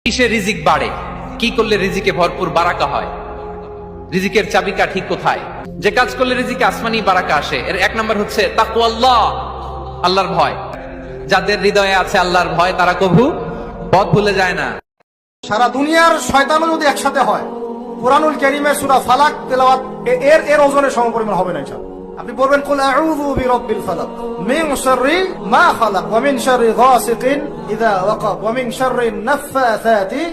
কিসে রিজিক বাড়ে, কি করলে রিজিকে ভরপুর বারাকা হয়, রিজিকের চাবিকাঠি কোথায়, যে কাজ করলে রিজিকে আসমানি বারাকা আসে, এর এক নম্বর হচ্ছে তাকওয়াল্লাহ, আল্লাহর ভয়। যাদের হৃদয়ে আছে আল্লাহর ভয় তারা কভু পথ ভুলে যায় না। সারা দুনিয়ার শয়তানও যদি একসাথে হয়, কুরআনুল কারীমের সূরা ফালাক তেলাওয়াত এর ওজনের সমপরিমাণ হবে না ইনশাআল্লাহ। আপনি পড়বেন কুল আউযু বিরাব্বিল ফালাক মিন শাররি মা খালাক ওয়া মিন শাররি গাসিকিন ইযা ওয়াকাব ওয়া মিন শাররি নাফফাসাতি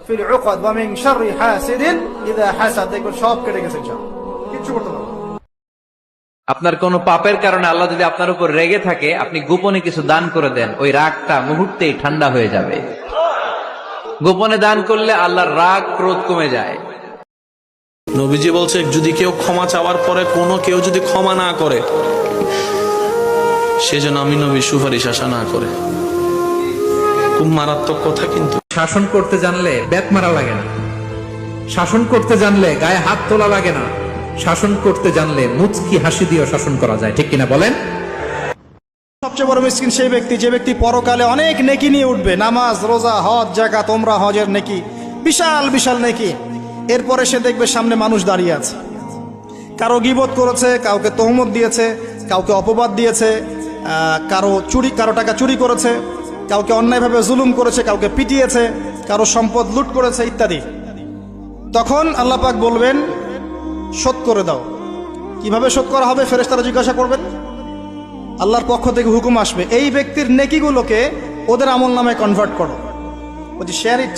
ফিল উকদ ওয়া মিন শাররি হাসিদিন ইযা হাসাদ। দেখুন সব কেটে গেছে ইনশাআল্লাহ, কিচ্ছু করতে পারবেন না। আপনার কোন পাপের কারণে আল্লাহ যদি আপনার উপর রেগে থাকে, আপনি গোপনে কিছু দান করে দেন, ওই রাগটা মুহূর্তেই ঠান্ডা হয়ে যাবে। গোপনে দান করলে আল্লাহর রাগ ক্রোধ কমে যায়। নবীজি বলছে, যদি কেউ ক্ষমা চাওয়ার পরে কোনো কেউ যদি ক্ষমা না করে, সেজন্য আমি নবীর সুপারিশ আশা না করে। খুব মারাত্মক কথা। কিন্তু শাসন করতে জানলে ব্যাত মারা লাগে না, শাসন করতে জানলে গায়ে হাত তোলা লাগে না, শাসন করতে জানলে মুচকি হাসি দিয়েও শাসন করা যায়, ঠিক কিনা বলেন? সবচেয়ে বড় মিসকিন সেই ব্যক্তি যে ব্যক্তি পরকালে অনেক নেকি নিয়ে উঠবে, নামাজ রোজা হজ যাকাত ওমরা হজের নেকি, বিশাল বিশাল নেকি। এরপরে সে দেখবে সামনে মানুষ দাঁড়িয়ে আছে, কারো গীবত করেছে, কাউকে তহমত দিয়েছে, কাউকে অপবাদ দিয়েছে, কারো টাকা চুরি করেছে, কাউকে অন্যায়ভাবে জুলুম করেছে, কাউকে পিটিয়েছে, কারো সম্পদ লুট করেছে ইত্যাদি। তখন আল্লাহ পাক বলবেন শোধ করে দাও। কিভাবে শোধ করা হবে? ফেরেশতারা জিজ্ঞাসা করবেন, আল্লাহর পক্ষ থেকে হুকুম আসবে, এই ব্যক্তির নেকিগুলোকে ওদের আমল নামে কনভার্ট করো। বলছি শেয়ার ইট।